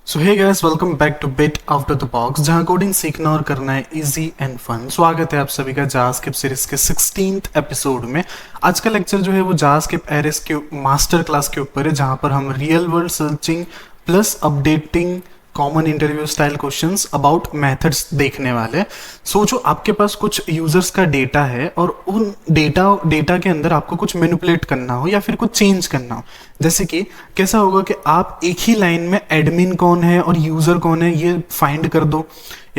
So hey guys, welcome back to bit out of the box, जहां coding सीखना और करना है इजी एंड फन। स्वागत है आप सभी का जावास्क्रिप्ट सीरीज के 16th एपिसोड में। आज का लेक्चर जो है वो जावास्क्रिप्ट एरेस के मास्टर क्लास के ऊपर है, जहां पर हम real world searching plus updating common interview style questions about methods देखने वाले। सोचो आपके पास कुछ यूजर्स का डेटा है और उन डेटा के अंदर आपको कुछ मैनिपुलेट करना हो या फिर कुछ चेंज करना हो। जैसे कि कैसा होगा कि आप एक ही लाइन में एडमिन कौन है और यूजर कौन है ये फाइंड कर दो,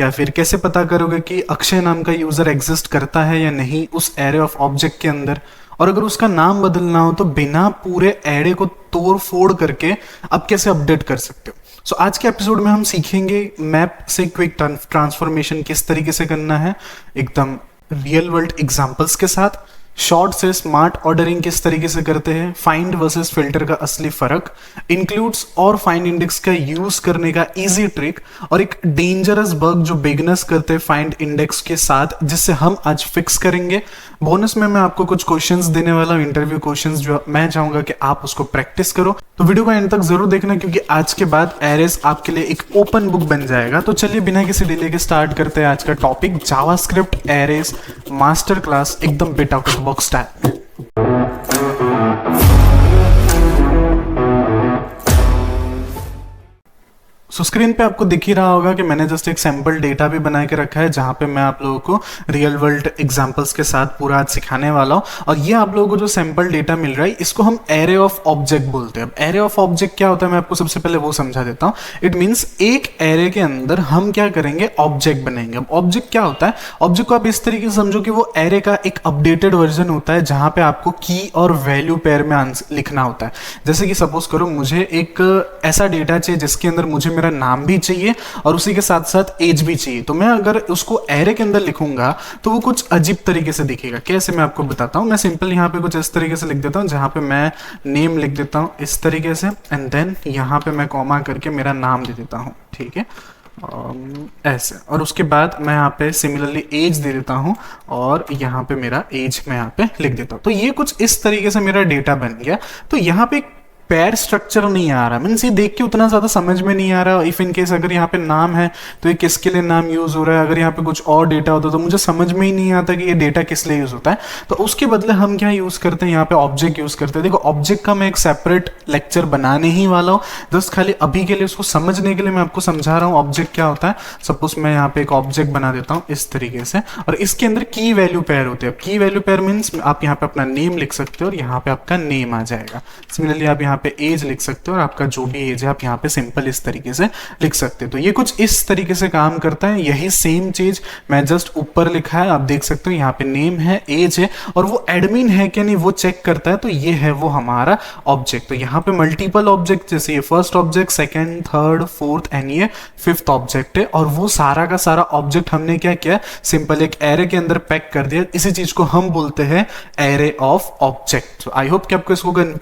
या फिर कैसे पता करोगे कि अक्षय नाम का यूजर एग्जिस्ट करता है या नहीं उस एरे ऑफ ऑब्जेक्ट के अंदर। और अगर उसका नाम बदलना हो तो बिना पूरे एरे को तोड़ फोड़ करके आप कैसे अपडेट कर सकते हो। सो आज के एपिसोड में हम सीखेंगे मैप से क्विक ट्रांसफॉर्मेशन किस तरीके से करना है, एकदम रियल वर्ल्ड एग्जांपल्स के साथ। शॉर्ट से स्मार्ट ऑर्डरिंग किस तरीके से करते हैं, फाइंड वर्सेस फिल्टर का असली फर्क, इंक्लूड्स और फाइंड इंडेक्स का यूज करने का इजी ट्रिक, और एक डेंजरस बग जो बिगनर्स करते हैं फाइंड इंडेक्स के साथ, जिससे हम आज फिक्स करेंगे। बोनस में मैं आपको कुछ क्वेश्चंस देने वाला हूं, इंटरव्यू क्वेश्चंस, जो मैं चाहूंगा कि आप उसको प्रैक्टिस करो। तो वीडियो का एंड तक जरूर देखना, क्योंकि आज के बाद एरेस आपके लिए एक ओपन बुक बन जाएगा। तो चलिए बिना किसी डिले के स्टार्ट करते हैं आज का topic, JavaScript arrays master class, एकदम bit out of the box style. So screen पे आपको दिख ही रहा होगा कि मैंने जस्ट एक सैंपल डेटा भी बना के रखा है, जहां पे मैं आप लोगों को रियल वर्ल्ड एग्जांपल्स के साथ पूरा आज सिखाने वाला हूं। और ये आप लोगों को जो सैंपल डेटा मिल रहा है इसको हम एरे ऑफ ऑब्जेक्ट बोलते हैं। अब एरे ऑफ ऑब्जेक्ट क्या होता है मैं आपको सबसे पहले वो समझा देता हूं। इट मीन्स एक एरे के अंदर हम क्या करेंगे, ऑब्जेक्ट बनाएंगे। अब ऑब्जेक्ट क्या होता है, ऑब्जेक्ट को आप इस तरीके से समझो कि वो एरे का एक अपडेटेड वर्जन होता है, जहां पे आपको की और वैल्यू पेयर में लिखना होता है। जैसे कि सपोज करो मुझे एक ऐसा डेटा चाहिए जिसके अंदर मुझे मेरा नाम भी चाहिए और उसी के साथ साथ एज भी चाहिए। तो मैं अगर उसको एरे के अंदर लिखूंगा तो वो कुछ अजीब तरीके से दिखेगा। कैसे, मैं आपको बताता हूं। मैं सिंपल यहाँ पे कुछ इस तरीके से लिख देता हूं, जहां पे मैं नेम लिख देता हूं इस तरीके से, एंड देन यहाँ पे मैं कॉमा करके मेरा नाम दे देता हूं, ठीक है, ऐसे। और उसके बाद मैं यहाँ पे सिमिलरली एज दे देता हूँ और यहाँ पे मेरा एज मैं यहाँ पे लिख देता हूँ। तो ये कुछ इस तरीके से मेरा डेटा बन गया। तो यहाँ पे पैर स्ट्रक्चर नहीं आ रहा, मीन्स ये देख के उतना ज्यादा समझ में नहीं आ रहा। इफ इन केस अगर यहाँ पे नाम है तो ये किसके लिए नाम यूज हो रहा है, अगर यहाँ पे कुछ और डेटा होता तो मुझे समझ में ही नहीं आता कि ये डेटा किस लिए यूज होता है। तो उसके बदले हम क्या यूज करते हैं, यहाँ पे ऑब्जेक्ट यूज करते हैं। देखो ऑब्जेक्ट का मैं एक सेपरेट लेक्चर बनाने ही वाला हूँ, जस्ट खाली अभी के लिए उसको समझने के लिए मैं आपको समझा रहा हूँ ऑब्जेक्ट क्या होता है। सपोज मैं यहाँ पे एक ऑब्जेक्ट बना देता हूँ इस तरीके से, और इसके अंदर की वैल्यू पेयर होते हैं। की वैल्यू पेयर मीन्स आप यहाँ पे अपना नेम लिख सकते हो और यहाँ पे आपका नेम आ जाएगा। सिमिलरली आप यहाँ पे एज लिख सकते हो और आपका जो भी एज है आप यहाँ पे सिंपल इस तरीके से लिख सकते हो। तो ये कुछ इस तरीके से काम करता है। यही सेम चीज मैं जस्ट ऊपर लिखा है, आप देख सकते हो यहाँ पे नेम है, एज है, और वो एडमिन है कि नहीं वो चेक करता है। तो ये है वो हमारा ऑब्जेक्ट। तो यहाँ पे मल्टीपल ऑब्जेक्ट, जैसे ये first object, second, third, fourth and ये फिफ्थ ऑब्जेक्ट है। और वो सारा का सारा ऑब्जेक्ट हमने क्या किया, सिंपल एक एरे के अंदर पैक कर दिया। इसी चीज को हम बोलते हैं array of object. I hope कि आपको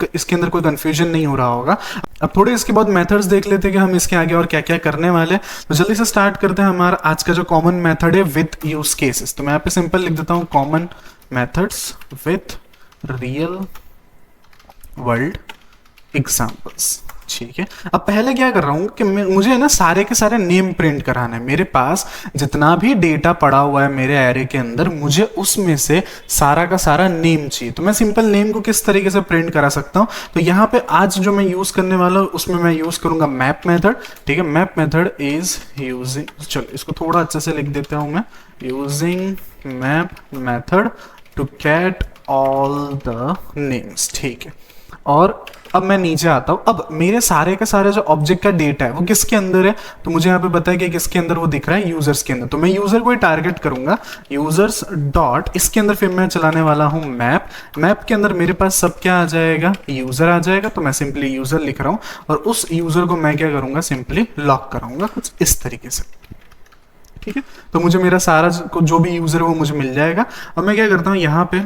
इसके अंदर कोई कंफ्यूजन नहीं हो रहा होगा। अब थोड़े इसके बाद मेथड्स देख लेते हैं कि हम इसके आगे और क्या क्या करने वाले। तो जल्दी से स्टार्ट करते हैं हमारा आज का जो कॉमन मेथड है विथ यूज केसेस। तो मैं यहाँ पे सिंपल लिख देता हूं common methods with real world examples, ठीक है। अब पहले क्या कर रहा हूं कि मुझे है ना सारे के सारे नेम प्रिंट कराना है। मेरे पास जितना भी डेटा पड़ा हुआ है मेरे एरे के अंदर, मुझे उसमें से सारा का सारा नेम चाहिए। तो मैं सिंपल नेम को किस तरीके से प्रिंट करा सकता हूं, तो यहाँ पे आज जो मैं यूज करने वाला हूं उसमें मैं यूज करूंगा मैप मेथड, ठीक है। मैप मेथड इज यूजिंग, चलो इसको थोड़ा अच्छे से लिख देता हूं मैं, using map method to get all the names, ठीक है। और अब मैं नीचे आता हूं। अब मेरे सारे के सारे जो ऑब्जेक्ट का डेटा है वो किसके अंदर है, तो मुझे यहाँ पे बताया कि किसके अंदर वो दिख रहा है, यूजर्स के अंदर। तो मैं यूजर को ही टारगेट करूंगा, यूजर्स डॉट, इसके अंदर फिर मैं चलाने वाला हूं मैप। मैप के अंदर मेरे पास सब क्या आ जाएगा, यूजर आ जाएगा। तो मैं सिंपली यूजर लिख रहा हूं और उस यूजर को मैं क्या करूंगा, सिंपली लॉक कराऊंगा कुछ इस तरीके से, ठीक है। तो मुझे मेरा सारा जो भी यूजर है वो मुझे मिल जाएगा। अब मैं क्या करता हूँ, यहाँ पे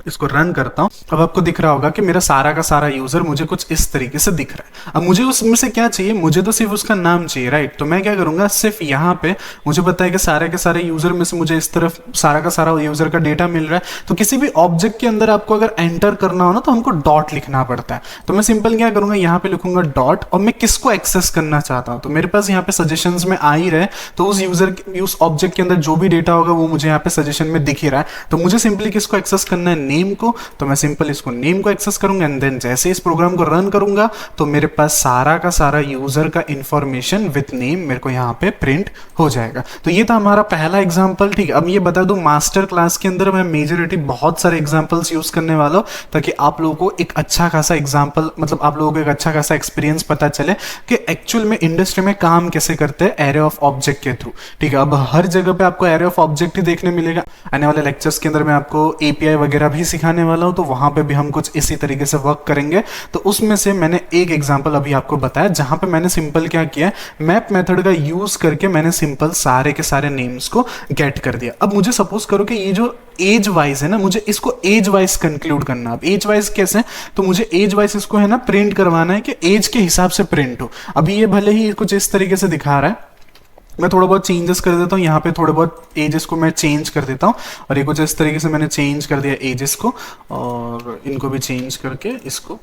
इसको रन करता हूँ। अब आपको दिख रहा होगा कि मेरा सारा का सारा यूजर मुझे कुछ इस तरीके से दिख रहा है। अब मुझे उसमें से क्या चाहिए, मुझे तो सिर्फ उसका नाम चाहिए, राइट। तो मैं क्या करूंगा, सिर्फ यहाँ पे मुझे पता है कि सारे के सारे यूजर में से मुझे इस तरफ सारा का सारा यूजर का डेटा मिल रहा है। तो किसी भी ऑब्जेक्ट के अंदर आपको अगर एंटर करना हो ना तो हमको डॉट लिखना पड़ता है। तो मैं सिंपल क्या करूंगा, यहाँ पे लिखूंगा डॉट, और मैं किसको एक्सेस करना चाहता हूँ। तो मेरे पास यहाँ पे सजेशंस में आ ही रहे, तो उस यूजर उस ऑब्जेक्ट के अंदर जो भी डेटा होगा वो मुझे यहाँ पे सजेशन में दिख ही रहा है। तो मुझे सिंपली किसको एक्सेस करना है, नेम को। तो मैं सिंपल इसको नेम को एक्सेस करूंगा एंड देन जैसे इस प्रोग्राम को रन करूंगा तो मेरे पास सारा का सारा यूजर का इंफॉर्मेशन विथ नेम मेरे को यहाँ पे प्रिंट हो जाएगा। तो ये था हमारा पहला एग्जांपल, ठीक है। अब ये बता दूं, मास्टर क्लास के अंदर मैं मेजॉरिटी बहुत सारे एग्जांपल्स यूज करने वाला हूं ताकि आप लोगों को एक अच्छा खासा एग्जांपल, मतलब आप लोगों को एक अच्छा खासा एक्सपीरियंस पता चले कि एक्चुअल में इंडस्ट्री में काम कैसे करते हैं एरे ऑफ ऑब्जेक्ट के थ्रू, ठीक है। अब हर जगह पे आपको एरे ऑफ ऑब्जेक्ट ही देखने मिलेगा। आने वाले लेक्चर्स के अंदर मैं आपको एपीआई वगैरह भी सिखाने वाला हूं, तो वहां पे भी हम कुछ इसी तरीके से वर्क करेंगे। तो उसमें से मैंने एक एग्जांपल अभी आपको बताया जहां पे मैंने सिंपल क्या किया, मैप मेथड का यूज करके मैंने सिंपल सारे के सारे नेम्स को गेट कर दिया। अब मुझे सपोज करो कि ये जो एज वाइज है ना, मुझे इसको एज वाइज कंक्लूड करना। अब एज वाइज कैसे, तो मुझे एज वाइज इसको है ना प्रिंट करवाना है कि एज के हिसाब से प्रिंट हो। अभी ये भले ही कुछ इस तरीके से दिखा रहा है, मैं थोड़ा बहुत चेंजेस कर देता हूँ, यहाँ पे थोड़े बहुत एजेस को मैं चेंज कर देता हूँ, और ये कुछ इस तरीके से मैंने चेंज कर दिया एजेस को, और इनको भी चेंज करके इसको,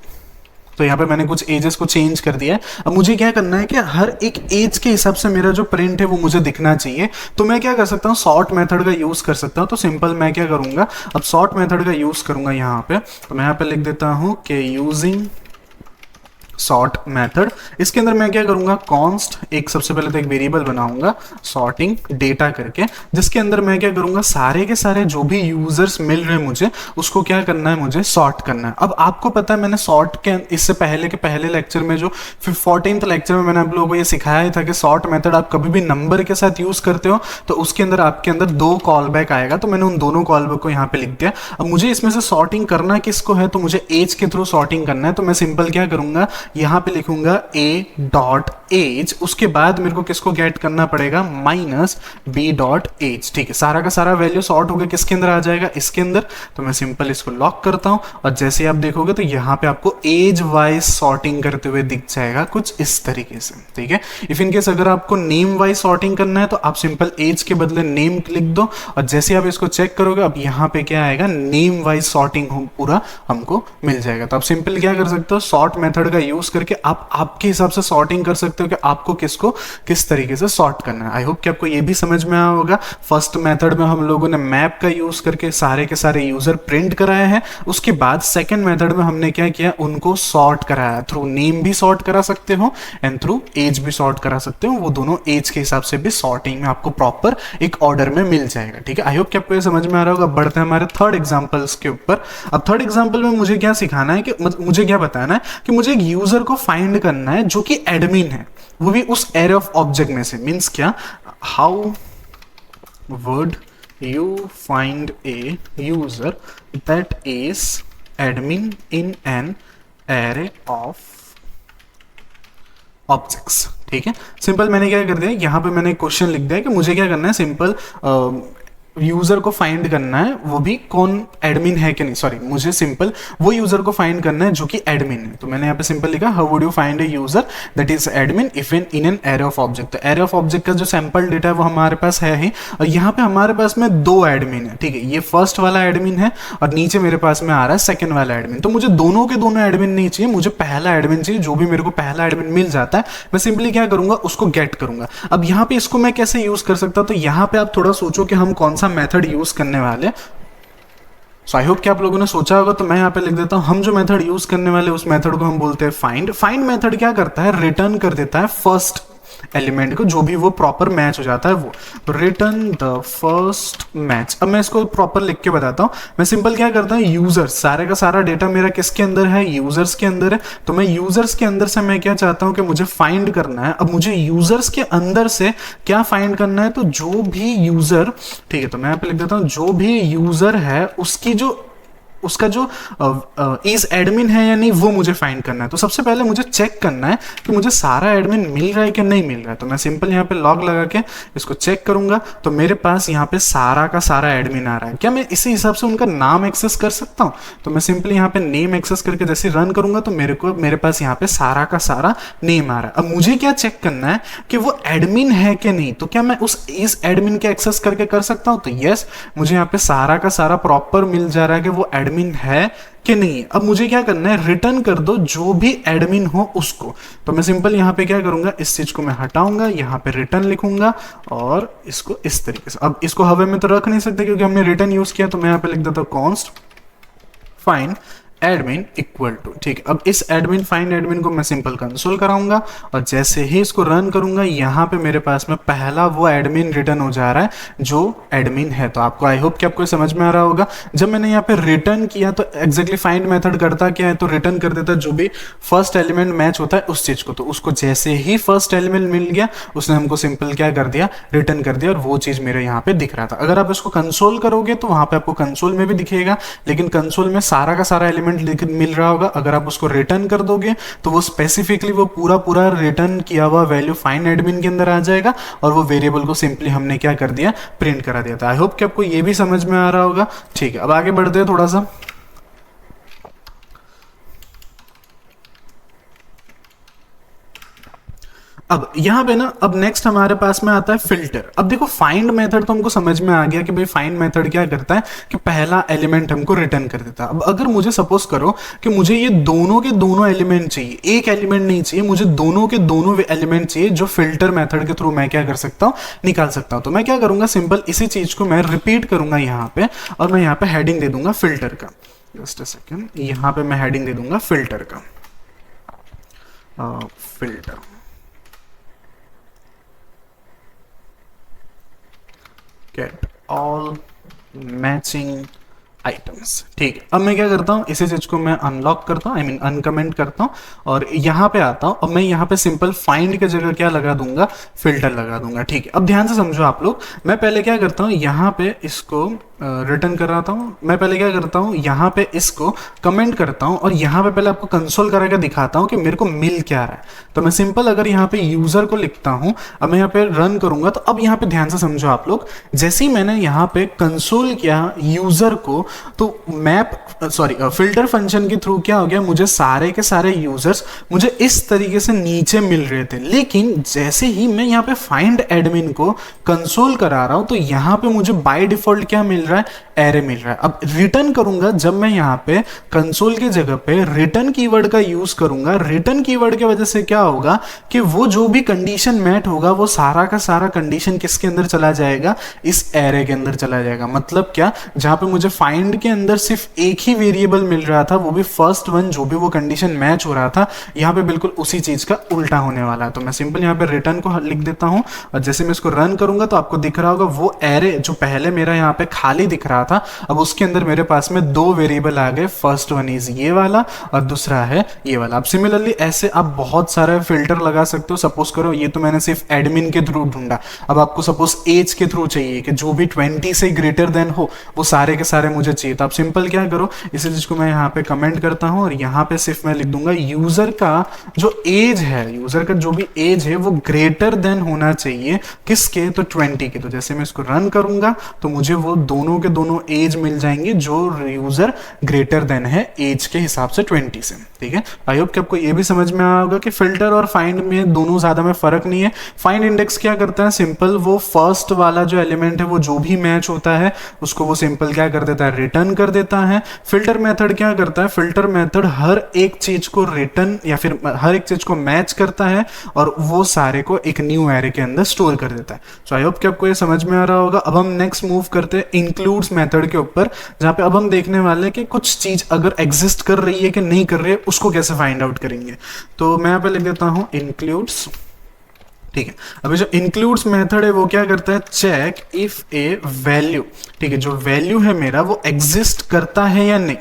तो यहाँ पे मैंने कुछ एजेस को चेंज कर दिया है। अब मुझे क्या करना है कि हर एक एज के हिसाब से मेरा जो प्रिंट है वो मुझे दिखना चाहिए। तो मैं क्या कर सकता हूँ, सॉर्ट मेथड का यूज कर सकता हूँ। तो सिंपल मैं क्या करूंगा, अब सॉर्ट मेथड का यूज करूंगा यहाँ पे। तो मैं यहाँ पे लिख देता हूँ कि यूजिंग सॉर्ट मेथड, इसके अंदर मैं क्या करूंगा, कॉन्स्ट, एक सबसे पहले तो एक वेरिएबल बनाऊंगा सॉर्टिंग डेटा करके, जिसके अंदर मैं क्या करूंगा, सारे के सारे जो भी यूजर्स मिल रहे हैं मुझे उसको क्या करना है, मुझे सॉर्ट करना है। अब आपको पता है मैंने सॉर्ट के इससे पहले के पहले लेक्चर में जो 14th लेक्चर में मैंने आप लोगों को ये सिखाया ही था कि सॉर्ट मेथड आप कभी भी नंबर के साथ यूज करते हो तो उसके अंदर आपके अंदर 2 कॉल बैक आएगा। तो मैंने उन दोनों कॉल बैक को यहाँ पे लिख दिया। अब मुझे इसमें से सॉर्टिंग करना किसको है, तो मुझे एज के थ्रू सॉर्टिंग करना है। तो मैं सिंपल क्या करूंगा, यहां पे लिखूंगा a डॉट एज, उसके बाद मेरे को किसको गेट करना पड़ेगा, माइनस b डॉट एज, ठीक है। सारा का सारा वैल्यू सॉर्ट होकर किसके अंदर आ जाएगा, इसके अंदर। तो मैं सिंपल इसको लॉक करता हूं, और जैसे आप देखोगे तो यहां पे आपको एज वाइज सॉर्टिंग करते हुए दिख जाएगा कुछ इस तरीके से, ठीक है। इफ इन केस अगर आपको नेम वाइज सॉर्टिंग करना है तो आप सिंपल एज के बदले नेम लिख दो, और जैसे आप इसको चेक करोगे अब यहाँ पे क्या आएगा, नेम वाइज सॉर्टिंग पूरा हमको मिल जाएगा। तो आप सिंपल क्या कर सकते हो, सॉर्ट मेथड का यूज करके आप आपके हिसाब से सॉर्टिंग कर सकते हो कि आपको किसको किस तरीके से सॉर्ट करना है। आई होप कि आपको ये भी समझ में आया होगा। फर्स्ट मेथड में हम लोगों ने मैप का यूज करके सारे के सारे यूजर प्रिंट कराए हैं। उसके बाद सेकंड मेथड में हमने क्या किया, उनको सॉर्ट कराया। थ्रू नेम भी सॉर्ट करा सकते हो एंड थ्रू एज भी सॉर्ट करा सकते हो। वो दोनों एज के हिसाब से भी सॉर्टिंग में आपको प्रॉपर एक ऑर्डर में मिल जाएगा, ठीक है। आई होप कि आपको ये समझ में आ रहा होगा। बढ़ते हैं हमारे थर्ड एग्जांपल्स के ऊपर। अब थर्ड एग्जांपल में मुझे क्या सिखाना है कि मुझे क्या बताना है कि मुझे एक यूजर को फाइंड करना है जो कि एडमिन है, वो भी उस एरे ऑफ ऑब्जेक्ट में से। मींस क्या, how would you find a user that is admin in an array of objects, ठीक है। सिंपल मैंने क्या कर दिया, यहां पे मैंने क्वेश्चन लिख दिया कि मुझे क्या करना है, सिंपल यूजर को फाइंड करना है, वो भी कौन एडमिन है कि नहीं, सॉरी मुझे सिंपल वो यूजर को फाइंड करना है जो कि एडमिन है। तो मैंने यहाँ पे सिंपल लिखा, how would you find a user that is admin if in an array of object. तो एरे ऑफ ऑब्जेक्ट का जो सैंपल डेटा है वो हमारे पास है ही, और यहाँ पे हमारे पास में 2 एडमिन है, ठीक है। ये फर्स्ट वाला एडमिन है और नीचे मेरे पास में आ रहा है सेकंड वाला एडमिन। तो मुझे दोनों के दोनों एडमिन नहीं चाहिए, मुझे पहला एडमिन चाहिए। जो भी मेरे को पहला एडमिन मिल जाता है मैं सिंपली क्या करूंगा, उसको गेट करूंगा। अब यहाँ पे इसको मैं कैसे यूज कर सकता हूं, तो यहाँ पे आप थोड़ा सोचो कि हम कौन सा मेथड यूज करने वाले। सो आई होप कि आप लोगों ने सोचा होगा। तो मैं यहाँ पे लिख देता हूँ, हम जो मेथड यूज करने वाले उस मेथड को हम बोलते हैं फाइंड। फाइंड मेथड क्या करता है, रिटर्न कर देता है फर्स्ट एलिमेंट को, जो भी वो प्रॉपर मैच हो जाता है वो। Return the first match. अब मैं इसको प्रॉपर लिख के बताता हूँ। मैं सिंपल क्या करता हूँ, यूजर्स, सारे का सारा डेटा मेरा किसके अंदर है, यूजर्स के अंदर है। तो मैं यूजर्स के अंदर से मैं क्या चाहता हूँ कि मुझे फाइंड करना है। अब मुझे यूजर्स के अंदर से क्या फाइंड करना है, तो जो भी यूजर, ठीक है, तो मैं यहाँ पे लिख देता हूँ, जो भी यूजर है उसकी जो उसका जो इज एडमिन है या नहीं वो मुझे फाइंड करना है। तो सबसे पहले मुझे चेक करना है कि मुझे सारा एडमिन मिल रहा है कि नहीं मिल रहा है। तो मैं सिंपल यहाँ पे लॉग लगा के इसको चेक करूंगा, तो मेरे पास यहाँ पे सारा का सारा एडमिन आ रहा है। क्या मैं इसी हिसाब से उनका नाम एक्सेस कर सकता हूँ? तो मैं सिंपली यहाँ पे नेम एक्सेस करके जैसे रन करूंगा तो मेरे पास यहाँ पे सारा का सारा नेम आ रहा है। अब मुझे क्या चेक करना है कि वो एडमिन है कि नहीं। तो क्या मैं उस इस एडमिन के एक्सेस करके कर सकता हूं? तो यस, मुझे यहाँ पे सारा का सारा प्रॉपर मिल जा रहा है कि वो एडमिन है कि नहीं। अब मुझे क्या करना है, रिटर्न कर दो जो भी एडमिन हो उसको। तो मैं सिंपल यहाँ पे क्या करूंगा, इस चीज को मैं हटाऊंगा, यहाँ पे रिटर्न लिखूंगा और इसको इस तरीके से। अब इसको हवा में तो रख नहीं सकते क्योंकि हमने रिटर्न यूज किया, तो मैं यहाँ पे लिख देता हूँ const find admin equal to. ठीक है, अब इस एडमिन फाइंड एडमिन को मैं सिंपल कंसोल कराऊंगा और जैसे ही इसको रन करूंगा यहाँ पे मेरे पास में पहला वो एडमिन रिटर्न हो जा रहा है जो एडमिन है। तो आपको आई होप कि आपको समझ में आ रहा होगा। जब मैंने यहाँ पे रिटर्न किया तो एग्जैक्टली फाइंड मेथड करता क्या है, तो रिटर्न कर देता जो भी फर्स्ट एलिमेंट मैच होता है उस चीज को। तो उसको जैसे ही फर्स्ट एलिमेंट मिल गया उसने हमको सिंपल क्या कर दिया, रिटर्न कर दिया, और वो चीज मेरे यहाँ पे दिख रहा था। अगर आप इसको कंसोल करोगे तो वहां पे आपको कंसोल में भी दिखेगा, लेकिन कंसोल में सारा का सारा एलिमेंट मिल रहा होगा। अगर आप उसको रिटर्न कर दोगे तो वो स्पेसिफिकली वो पूरा रिटर्न किया हुआ वैल्यू फाइंड एडमिन के अंदर आ जाएगा और वो वेरिएबल को सिंपली हमने क्या कर दिया, प्रिंट करा दिया था। आई होप कि आपको ये भी समझ में आ रहा होगा। ठीक है, अब आगे बढ़ते हैं थोड़ा सा। अब यहाँ पे ना, अब नेक्स्ट हमारे पास में आता है फिल्टर। अब देखो फाइंड मेथड तो हमको समझ में आ गया कि भाई फाइंड मेथड क्या करता है कि पहला एलिमेंट हमको रिटर्न कर देता है। अब अगर मुझे सपोज करो कि मुझे ये दोनों के दोनों एलिमेंट चाहिए, एक एलिमेंट नहीं चाहिए, मुझे दोनों के दोनों एलिमेंट चाहिए, जो फिल्टर मेथड के थ्रू मैं क्या कर सकता हूँ, निकाल सकता हूँ। तो मैं क्या करूंगा, सिंपल इसी चीज को मैं रिपीट करूंगा यहाँ पे, और मैं यहाँ पे हेडिंग दे दूंगा फिल्टर का। जस्ट अ सेकेंड, यहाँ पे मैं हेडिंग दे दूंगा फिल्टर का, filter get all matching items। ठीक है, अब मैं क्या करता हूँ, इसी चीज को मैं अनलॉक करता हूँ, आई मीन अनकमेंट करता हूँ और यहाँ पे आता हूँ। अब मैं यहाँ पे सिंपल फाइंड के जगह क्या लगा दूंगा, फिल्टर लगा दूंगा। ठीक है, अब ध्यान से समझो आप लोग। मैं पहले क्या करता हूँ, यहाँ पे इसको रिटर्न कराता हूँ। मैं पहले क्या करता हूँ, यहाँ पे इसको कमेंट करता हूँ और यहाँ पे पहले आपको कंसोल करा के दिखाता हूँ कि मेरे को मिल क्या रहा है। तो मैं सिंपल अगर यहाँ पे यूजर को लिखता हूँ, अब मैं यहाँ पे रन करूंगा, तो अब यहाँ पे ध्यान से समझो आप लोग। जैसे ही मैंने यहाँ पे कंसोल किया यूजर को, तो फिल्टर फंक्शन के थ्रू क्या हो गया, मुझे सारे के सारे यूजर्स मुझे इस तरीके से नीचे मिल रहे थे। लेकिन जैसे ही मैं यहाँ पे फाइंड एडमिन को कंसोल करा रहा हूं, तो यहाँ पे मुझे बाय डिफॉल्ट क्या मिल रहा है, एरे मिल रहा है। अब रिटर्न करूंगा, जब मैं यहाँ पे कंसोल की जगह पे रिटर्न कीवर्ड का यूज करूंगा, रिटर्न कीवर्ड की वजह से क्या होगा कि वो जो भी कंडीशन मैट होगा वो सारा का सारा कंडीशन किसके अंदर चला जाएगा, इस एरे के अंदर चला जाएगा। मतलब क्या, जहां पे मुझे फाइंड के अंदर सिर्फ एक ही वेरिएबल मिल रहा था, वो भी फर्स्ट वन, जो भी वो कंडीशन मैच हो रहा था, यहाँ पे बिल्कुल उसी चीज का उल्टा होने वाला है। तो मैं सिंपल यहाँ पे रिटर्न को लिख देता हूँ और जैसे मैं इसको रन करूंगा तो आपको दिख रहा होगा वो एरे जो पहले मेरा यहाँ पे खाली दिख रहा था, अब उसके अंदर मेरे पास में दो वेरिएबल आ गए। फर्स्ट वन इज ये वाला और दूसरा है ये वाला। अब सिमिलरली ऐसे आप बहुत सारे फिल्टर लगा सकते हो। सपोज करो ये तो मैंने सिर्फ एडमिन के थ्रू ढूंढा, अब आपको सपोज एज के थ्रू चाहिए कि जो भी 20 से ग्रेटर देन हो वो सारे के सारे मुझे चाहिए। तो आप सिंपल क्या करो, इसी चीज को मैं यहाँ पे कमेंट करता हूँ और यहाँ पे सिर्फ मैं लिख दूंगा यूजर का जो एज है, यूजर का जो भी एज है वो ग्रेटर देन होना चाहिए किसके, तो 20 के। तो जैसे मैं इसको रन करूंगा तो मुझे वो दोनों के दोनों एज मिल जाएंगे जो यूजर ग्रेटर देन है एज के हिसाब से 20 से। ठीक है, आई होप कि आपको ये भी समझ में आया होगा कि फिल्टर और फाइंड में दोनों ज्यादा में फर्क नहीं है। फाइंड इंडेक्स क्या करता है, सिंपल वो फर्स्ट वाला जो एलिमेंट है वो जो भी मैच होता है उसको वो सिंपल क्या कर देता है, रिटर्न कर देता है। फिल्टर मेथड क्या करता है, फिल्टर मेथड हर एक चीज को रिटर्न या फिर हर एक चीज को मैच करता है और वो सारे को एक न्यू एरे के अंदर स्टोर कर देता है। सो आई होप कि आपको ये समझ में आ रहा होगा। अब हम नेक्स्ट मूव करते हैं इंक्लूड्स मेथड के ऊपर, जहां पे अब हम देखने वाले हैं कि कुछ चीज अगर एग्जिस्ट कर रही है कि नहीं कर रही है उसको कैसे फाइंड आउट करेंगे। तो मैं यहाँ पे लिख देता हूं इंक्लूड्स। ठीक है, अभी जो इंक्लूड्स मेथड है वो क्या करता है, चेक इफ ए वैल्यू, ठीक है, जो वैल्यू है मेरा वो एग्जिस्ट करता है या नहीं।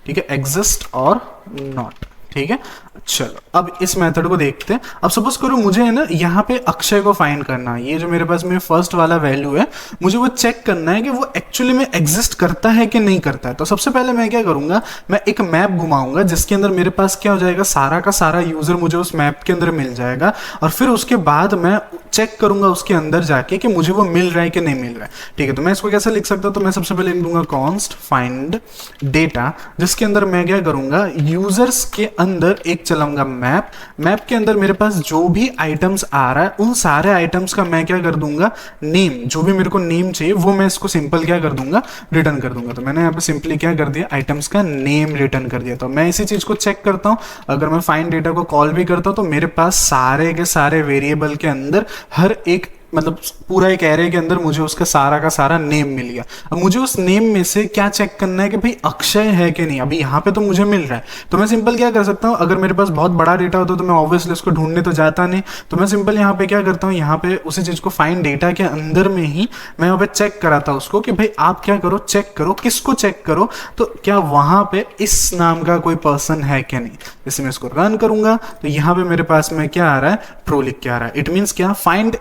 ठीक है, एग्जिस्ट और नॉट। ठीक है। चलो अब इस मेथड को देखते हैं। अब सपोज करो मुझे है ना यहाँ पे अक्षय को फाइंड करना है, ये जो मेरे पास में फर्स्ट वाला वैल्यू है, मुझे वो चेक करना है कि वो एक्चुअली में एग्जिस्ट करता है कि नहीं करता है। तो सबसे पहले मैं क्या करूंगा, मैं एक मैप घुमाऊंगा जिसके अंदर मेरे पास क्या हो जाएगा, सारा का सारा यूजर मुझे उस मैप के अंदर मिल जाएगा, और फिर उसके बाद मैं चेक करूंगा उसके अंदर जाके कि मुझे वो मिल रहा है कि नहीं मिल रहा है। ठीक है, तो मैं इसको कैसे लिख सकता हूं, तो मैं सबसे पहले लिख दूंगा कॉन्स्ट फाइंड डेटा, जिसके अंदर मैं क्या करूंगा, यूजर्स के अंदर एक चलाऊंगा मैप के अंदर मेरे पास जो भी आइटम्स आ रहा है उन सारे आइटम्स का मैं क्या कर दूंगा, नेम, जो भी मेरे को नेम चाहिए वो मैं इसको सिंपल क्या कर दूंगा, रिटर्न कर दूंगा। तो मैंने यहाँ पे सिंपली क्या कर दिया, आइटम्स का नेम रिटर्न कर दिया। तो मैं इसी चीज को चेक करता हूँ, अगर मैं फाइंड डेटा को कॉल भी करता हूँ तो मेरे पास सारे के सारे वेरिएबल के अंदर हर एक मतलब पूरा एक एरे के अंदर मुझे उसका सारा का सारा नेम मिल गया। अब मुझे उस नेम में से क्या चेक करना है कि भाई अक्षय है कि नहीं। अभी यहाँ पे तो मुझे मिल रहा है, तो मैं सिंपल क्या कर सकता हूँ, अगर मेरे पास बहुत बड़ा डेटा होता तो मैं ऑब्वियसली उसको ढूंढने तो जाता नहीं, तो मैं सिंपल यहाँ पे क्या करता हूँ, यहाँ पे उसी चीज को फाइंड डेटा के अंदर में ही मैं यहाँ पे चेक कराता उसको कि भाई आप क्या करो, चेक करो, किसको चेक करो, तो क्या वहां पे इस नाम का कोई पर्सन है क्या नहीं। जैसे मैं इसको रन करूंगा तो यहाँ पे मेरे पास में क्या आ रहा है, ट्रू लिख के आ रहा है। इट मीन्स क्या, फाइंड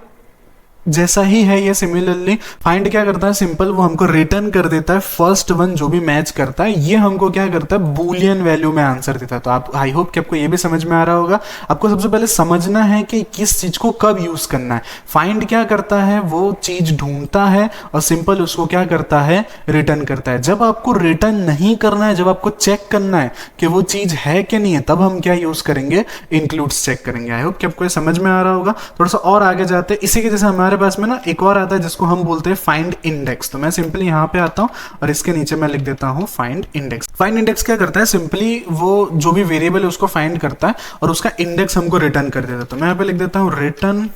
जैसा ही है ये, सिमिलरली फाइंड क्या करता है, सिंपल वो हमको रिटर्न कर देता है फर्स्ट वन जो भी मैच करता है, ये हमको क्या करता है, बूलियन वैल्यू में आंसर देता है। तो आप, आई होप कि आपको ये भी समझ में आ रहा होगा। आपको सबसे पहले समझना है कि किस चीज को कब यूज करना है। फाइंड क्या करता है, वो चीज ढूंढता है और सिंपल उसको क्या करता है, रिटर्न करता है। जब आपको रिटर्न नहीं करना है, जब आपको चेक करना है कि वो चीज है कि नहीं है, तब हम क्या यूज करेंगे, इंक्लूड्स चेक करेंगे। आई होप कि आपको ये समझ में आ रहा होगा। थोड़ा सा और आगे जाते हैं, इसी के जैसे हमारे पास में ना एक और आता है जिसको हम बोलते हैं फाइंड इंडेक्स। तो मैं सिंपली यहाँ पे आता हूँ और इसके नीचे मैं लिख देता हूँ फाइंड इंडेक्स। फाइंड इंडेक्स क्या करता है, सिंपली वो जो भी वेरिएबल है उसको फाइंड करता है और उसका इंडेक्स हमको रिटर्न कर देता है। तो मैं यहाँ पे लिख देता हूँ return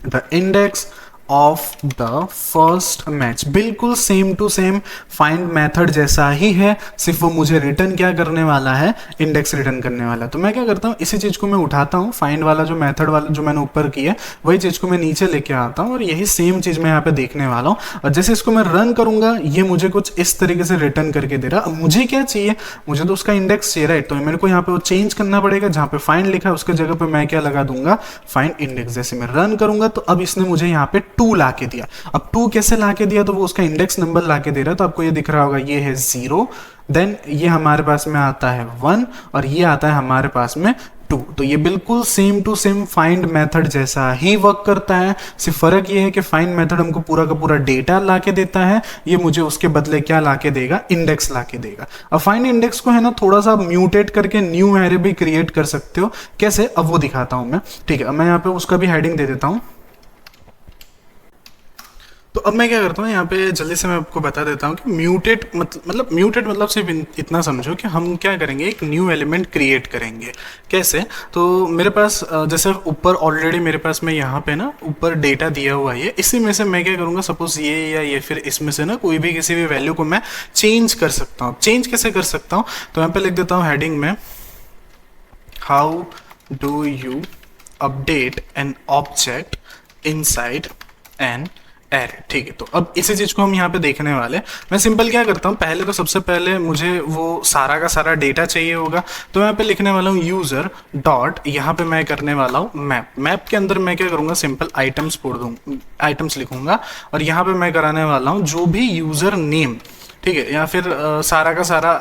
the index of the first match. बिल्कुल same to same find method जैसा ही है, सिर्फ वो मुझे रिटर्न क्या करने वाला है, इंडेक्स रिटर्न करने वाला है। तो मैं क्या करता हूँ, इसी चीज को मैं उठाता हूँ, फाइंड वाला जो मेथड वाला जो मैंने ऊपर किया वही चीज को मैं नीचे लेके आता हूँ और यही सेम चीज मैं यहाँ पे देखने वाला हूँ। और जैसे इसको मैं रन करूंगा ये मुझे कुछ इस तरीके से रिटर्न करके दे रहा। अब मुझे क्या चाहिए, मुझे तो उसका इंडेक्स चाहिए, राइट। तो मेरे को यहाँ पे वो चेंज करना पड़ेगा, जहाँ पे फाइंड लिखा है उसके जगह पे मैं क्या लगा दूंगा, फाइंड इंडेक्स। जैसे मैं रन करूंगा तो अब इसने मुझे यहाँ पे 2 ला के दिया। अब 2 कैसे ला के दिया, तो वो उसका इंडेक्स नंबर ला के दे रहा है। तो आपको ये दिख रहा होगा, ये है 0, देन ये हमारे पास में आता है 1 और ये आता है हमारे पास में 2। तो ये बिल्कुल same to same find method जैसा ही वर्क करता है। सिर्फ फर्क ये है कि फाइंड मेथड हमको पूरा का पूरा डेटा ला के देता है, ये मुझे उसके बदले क्या ला के देगा, इंडेक्स ला के देगा। अब फाइंड इंडेक्स को है ना थोड़ा सा म्यूटेट करके न्यू एरे भी क्रिएट कर सकते हो। कैसे, अब वो दिखाता हूं मैं। ठीक है, अब मैं यहाँ पे उसका भी हेडिंग दे देता हूं। तो अब मैं क्या करता हूँ, यहाँ पे जल्दी से मैं आपको बता देता हूँ कि म्यूटेट मतलब सिर्फ इतना समझो कि हम क्या करेंगे, एक न्यू एलिमेंट क्रिएट करेंगे। कैसे, तो मेरे पास जैसे ऊपर ऑलरेडी मेरे पास में यहाँ पे ना ऊपर डेटा दिया हुआ है, इसी में से मैं क्या करूँगा, सपोज ये या ये फिर इसमें से ना कोई भी किसी भी वैल्यू को मैं चेंज कर सकता हूँ। चेंज कैसे कर सकता हूँ, तो यहाँ पे लिख देता हूँ हेडिंग में, how do you update an object inside an array. ठीक है, तो अब इसी चीज को हम यहाँ पे देखने वाले। मैं सिंपल क्या करता हूँ, पहले तो सबसे पहले मुझे वो सारा का सारा डेटा चाहिए होगा, तो मैं यहाँ पे लिखने वाला हूँ यूजर डॉट, यहाँ पे मैं करने वाला हूँ मैप। मैप के अंदर मैं क्या करूँगा, सिंपल आइटम्स पोड़ दूँ, आइटम्स लिखूंगा और यहाँ पे मैं कराने वाला हूँ जो भी यूजर नेम, ठीक है, या फिर सारा का सारा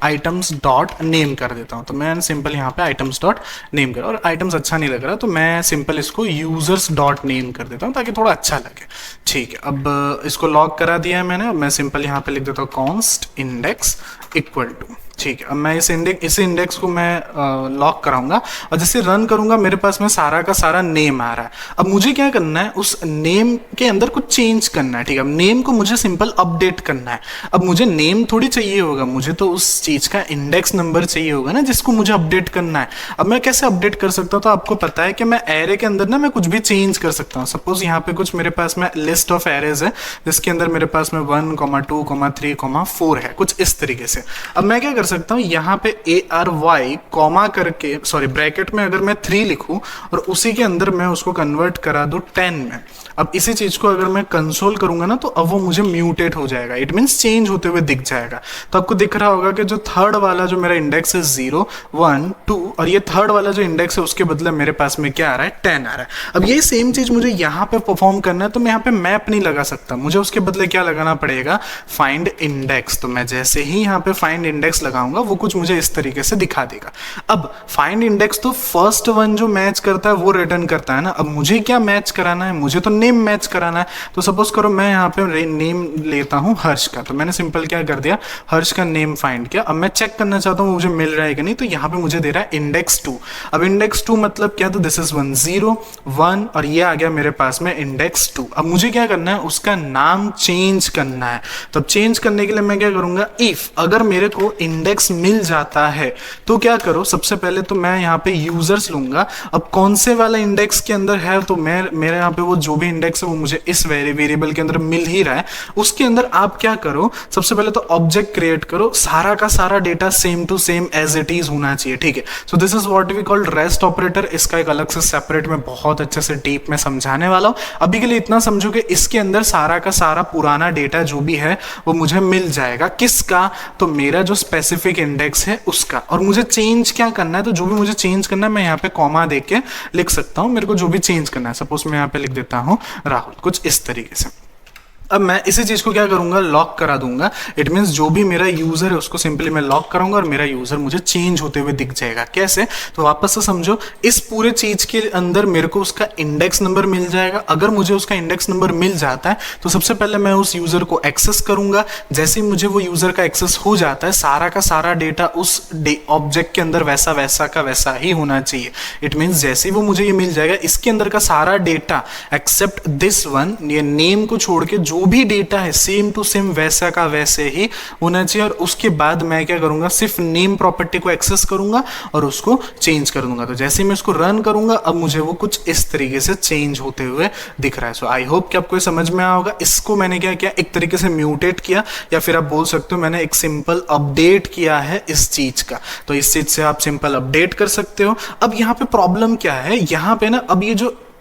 आइटम्स डॉट नेम कर देता हूँ। तो मैं सिंपल यहाँ पे आइटम्स डॉट नेम कर, और आइटम्स अच्छा नहीं लग रहा तो मैं सिंपल इसको यूजर्स डॉट नेम कर देता हूँ ताकि थोड़ा अच्छा लगे। ठीक है, अब इसको लॉक करा दिया है मैंने। अब मैं सिंपल यहाँ पे लिख देता हूँ कॉन्स्ट इंडेक्स इक्वल टू। ठीक है, अब मैं इस इंडेक्स को मैं लॉक कराऊंगा और जैसे रन करूंगा मेरे पास में सारा का सारा नेम आ रहा है। अब मुझे क्या करना है, उस नेम के अंदर कुछ चेंज करना है। ठीक है, अब नेम को मुझे सिंपल अपडेट करना है। अब मुझे नेम थोड़ी चाहिए होगा, मुझे तो उस चीज का इंडेक्स नंबर चाहिए होगा ना जिसको मुझे अपडेट करना है। अब मैं कैसे अपडेट कर सकता हूँ, तो आपको पता है कि मैं एरे के अंदर ना मैं कुछ भी चेंज कर सकता हूँ। सपोज यहाँ पे कुछ मेरे पास में लिस्ट ऑफ एरेज है जिसके अंदर मेरे पास में 1, 2, 3, 4 है, कुछ इस तरीके से। अब मैं क्या कर सकता हूँ, यहाँ पे ARY कॉमा करके, सॉरी ब्रैकेट में अगर मैं 3 लिखूं और उसी के अंदर मैं उसको कन्वर्ट करा दूं 10 में। अब इसी चीज को अगर मैं कंसोल करूंगा ना तो अब वो मुझे म्यूटेट हो जाएगा, इट मीन्स चेंज होते हुए दिख जाएगा। तो आपको दिख रहा होगा कि जो थर्ड वाला जो मेरा इंडेक्स है 0 1 2 और ये थर्ड वाला जो इंडेक्स है उसके बदले मेरे पास में क्या आ रहा है 10 आ रहा है। अब ये सेम चीज मुझे यहाँ पे परफॉर्म करना है तो मैं यहाँ पे मैप नहीं लगा सकता, मुझे उसके बदले क्या लगाना पड़ेगा, फाइंड इंडेक्स। तो मैं जैसे ही यहाँ पे फाइंड इंडेक्स लगाऊंगा वो कुछ मुझे इस तरीके से दिखा देगा। अब फाइंड इंडेक्स तो फर्स्ट वन जो मैच करता है वो रिटर्न करता है ना। अब मुझे क्या मैच कराना है, मुझे तो नेम मैच कराना है। तो सपोज करो मैं यहाँ पे नेम लेता हूँ हर्ष का, तो मैंने सिंपल क्या कर दिया, हर्ष का नेम फाइंड किया। अब मैं चेक करना चाहता हूँ मुझे मिल रहा है कि नहीं, तो यहाँ पे मुझे दे रहा है इंडेक्स 2। अब इंडेक्स 2 मतलब क्या, तो दिस इज 1 0 1 और ये आ गया मेरे पास में इंडेक्स 2। अब मुझे क्या करना है, उसका नाम चेंज करना है। तो अब चेंज करने के लिए मैं क्या करूंगा, इफ अगर मेरे को इंडेक्स मिल जाता है तो क्या करो, सबसे पहले तो मैं यहाँ पे यूजर्स लूंगा। अब कौन से वाला इंडेक्स के अंदर है, तो मैं मेरे यहाँ पे वो जो भी इंडेक्स है वो मुझे इस वेरिएबल के अंदर मिल ही रहा है। उसके अंदर आप क्या करो, सबसे पहले तो ऑब्जेक्ट क्रिएट करो, सारा का सारा data same to same as it is होना चाहिए, ठीक है। So this is what we call rest operator. इसका एक अलग से सेपरेट में बहुत अच्छे से डीप में समझाने वाला हूं। अभी के लिए इतना समझो कि इसके अंदर सारा का सारा पुराना डेटा जो भी है वो मुझे मिल जाएगा। किसका, तो मेरा जो स्पेसिफिक इंडेक्स है उसका। और मुझे चेंज क्या करना है, तो जो भी मुझे चेंज करना है मैं यहाँ पे कॉमा दे के लिख सकता हूँ, मेरे को जो भी चेंज करना है। सपोज मैं यहाँ पे लिख देता हूँ राहुल, कुछ इस तरीके से। अब मैं इसी चीज को क्या करूंगा, लॉक करा दूंगा। इट मीन्स जो भी मेरा यूजर है उसको सिंपली मैं लॉक कराऊंगा और मेरा यूजर मुझे चेंज होते हुए दिख जाएगा। कैसे, तो वापस से समझो, इस पूरे चीज के अंदर मेरे को उसका इंडेक्स नंबर मिल जाएगा। अगर मुझे उसका इंडेक्स नंबर मिल जाता है तो सबसे पहले मैं उस यूजर को एक्सेस करूंगा। जैसे ही मुझे वो यूजर का एक्सेस हो जाता है, सारा का सारा डेटा उस ऑब्जेक्ट के अंदर वैसा वैसा का वैसा ही होना चाहिए। इट मीन्स जैसे ही वो मुझे ये मिल जाएगा, इसके अंदर का सारा डेटा एक्सेप्ट दिस वन, ये नेम को छोड़ के जो भी डेटा है सेम टू सेम वैसा का वैसे ही होना चाहिए। और उसके बाद मैं क्या करूंगा, सिर्फ नेम प्रॉपर्टी को एक्सेस करूंगा और उसको चेंज कर दूंगा। तो जैसे मैं इसको रन करूंगा, अब मुझे वो कुछ इस तरीके से चेंज होते हुए दिख रहा है। सो आई होप कि आपको समझ में आया होगा। इसको मैंने क्या किया, एक तरीके से म्यूटेट किया, या फिर आप बोल सकते हो मैंने एक सिंपल अपडेट किया है इस चीज का। तो इस चीज से आप सिंपल अपडेट कर सकते हो। अब यहाँ पे प्रॉब्लम क्या है, यहाँ पे ना अब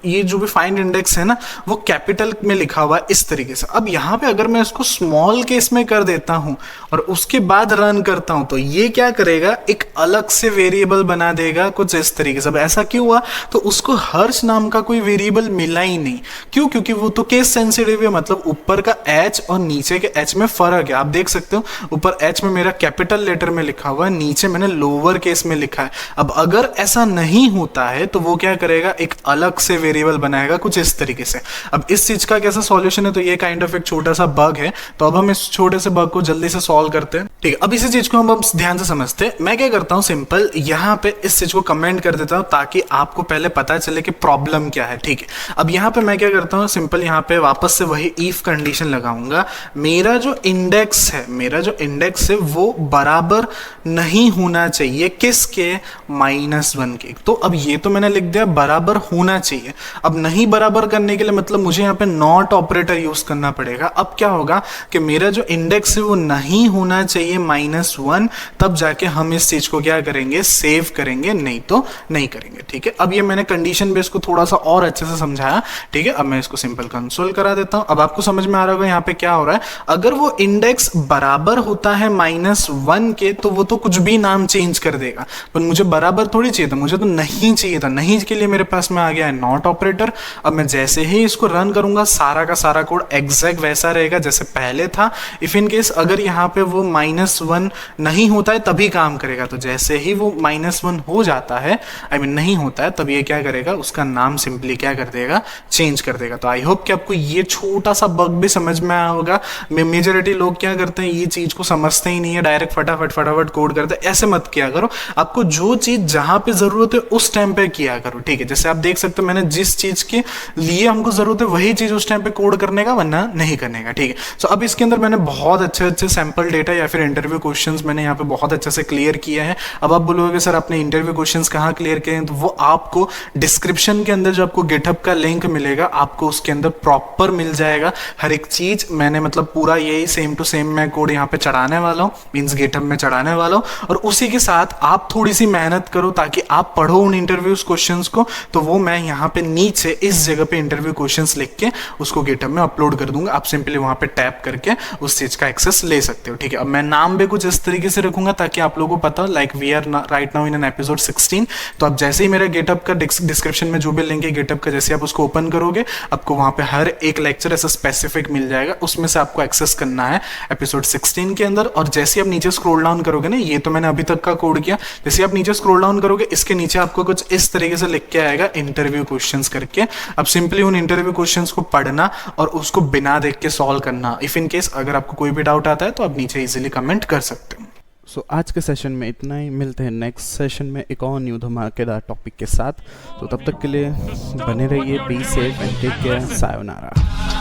ये जो भी फाइंड इंडेक्स है ना वो कैपिटल में लिखा हुआ है इस तरीके से। अब यहाँ पे अगर मैं इसको स्मॉल केस में कर देता हूं और उसके बाद रन करता हूं तो ये क्या करेगा, एक अलग से वेरिएबल बना देगा कुछ इस तरीके से। अब ऐसा क्यों हुआ, तो उसको हर्ष नाम का कोई वेरिएबल मिला ही नहीं। क्यों, क्योंकि वो तो केस सेंसिटिव है, मतलब ऊपर का H और नीचे के H में फर्क है। आप देख सकते हो ऊपर H में मेरा कैपिटल लेटर में लिखा हुआ है, नीचे मैंने लोअर केस में लिखा है। अब अगर ऐसा नहीं होता है तो वो क्या करेगा, एक अलग से वेरिएबल बनाएगा कुछ इस तरीके से। अब इस चीज का कैसा सॉल्यूशन है, तो ये काइंड ऑफ एक छोटा सा बग है। तो अब हम इस छोटे से बग को जल्दी से सॉल्व करते हैं, ठीक है। अब इसी चीज को हम ध्यान से समझते हैं। मैं क्या करता हूं, सिंपल यहाँ पे इस चीज को कमेंट कर देता हूं ताकि आपको पहले पता चले कि प्रॉब्लम क्या है, ठीक है। अब यहाँ पे मैं क्या करता हूँ, सिंपल यहाँ पे वापस से वही इफ कंडीशन लगाऊंगा। मेरा जो इंडेक्स है वो बराबर नहीं होना चाहिए किसके, -1 के। तो अब ये तो मैंने लिख दिया बराबर होना चाहिए। अब नहीं बराबर करने के लिए मतलब मुझे यहाँ पे नॉट ऑपरेटर यूज करना पड़ेगा। अब क्या होगा कि मेरा जो इंडेक्स है वो नहीं होना चाहिए -1, तब जाके हम इस चीज को क्या करेंगे, सेव करेंगे, नहीं तो नहीं करेंगे, ठीक है। अब ये मैंने कंडीशन बेस को थोड़ा सा और अच्छे से समझाया, ठीक है। अब मैं इसको सिंपल कंसोल करा देता हूं। अब आपको समझ में आ रहा होगा यहाँ पे क्या हो रहा है। अगर वो इंडेक्स बराबर होता है -1 के तो वो तो कुछ भी नाम चेंज कर देगा, पर मुझे बराबर थोड़ी चाहिए था, मुझे तो नहीं चाहिए था। नहीं के लिए मेरे पास में आ गया है नॉट ऑपरेटर। अब मैं जैसे ही इसको रन करूंगा सारा का सारा कोड एग्जैक्ट वैसा रहेगा जैसे पहले था। इफ इन केस अगर यहाँ पे वो -1 नहीं होता है तभी काम करेगा। तो जैसे ही वो -1 हो जाता है, आई मीन नहीं होता है, तब ये क्या करेगा, उसका नाम सिंपली क्या कर देगा, चेंज कर देगा। तो आई होप कि आपको ये छोटा सा बग भी समझ में आया होगा। मेजॉरिटी लोग क्या करते हैं, ये चीज को समझते ही नहीं है, डायरेक्ट फटाफट कोड करते हैं। ऐसे मत किया करो, आपको जो चीज जहां पे जरूरत है उस टाइम पे किया करो, ठीक है। जैसे आप देख सकते हो मैंने जिस चीज के लिए हमको जरूरत है वही चीज उस टाइम पे कोड करने का, वरना नहीं करने का, ठीक है। सो अब इसके अंदर मैंने बहुत अच्छे सैंपल डेटा या फिर इंटरव्यू क्वेश्चंस मैंने यहाँ पे बहुत अच्छे से क्लियर किया है। अब आप बोलोगे सर आपने इंटरव्यू क्वेश्चंस कहाँ क्लियर किए हैं, तो वो आपको डिस्क्रिप्शन के अंदर जो आपको गिटहब का लिंक मिलेगा आपको उसके अंदर प्रॉपर मिल जाएगा हर एक चीज। मैंने मतलब पूरा यही सेम टू सेम मैं कोड यहाँ पे चढ़ाने वाला हूँ, मीन्स गिटहब में चढ़ाने वाला हूँ। और उसी के साथ आप थोड़ी सी मेहनत करो ताकि आप पढ़ो उन इंटरव्यूज क्वेश्चंस को, तो वो मैं यहाँ पे नीचे इस जगह पे इंटरव्यू क्वेश्चंस लिख के उसको गिटहब में अपलोड कर दूंगा। आप सिंपली वहां पे टैप करके उस चीज का एक्सेस ले सकते हो, ठीक है। अब मैं नाम भी कुछ इस तरीके से रखूंगा ताकि आप लोगों को पता हो, like we are right now in an episode 16। तो आप जैसे ही मेरे गिटहब का डिस्क्रिप्शन में जो भी लिंक है गिटहब का, जैसे आप उसको ओपन करोगे आपको वहां पे हर एक लेक्चर ऐसा स्पेसिफिक मिल जाएगा, उसमें से आपको एक्सेस करना है एपिसोड 16 के अंदर। और जैसे आप नीचे स्क्रॉल डाउन करोगे ना, ये तो मैंने अभी तक का कोड किया, जैसे आप नीचे स्क्रॉल डाउन करोगे इसके नीचे आपको कुछ इस तरीके से लिख के आएगा इंटरव्यू क्वेश्चंस करके। अब सिंपली उन इंटरव्यू क्वेश्चंस को पढ़ना और उसको बिना देख के सॉल्व करना। इफ इन केस अगर आपको कोई भी डाउट आता है तो आप नीचे इजीली कमेंट कर सकते हो। सो आज के सेशन में इतना ही, मिलते हैं नेक्स्ट सेशन में एक और न्यू धमाकेदार टॉपिक के साथ। तो तब तक के लिए बने रहिए, be safe and take care, sayonara.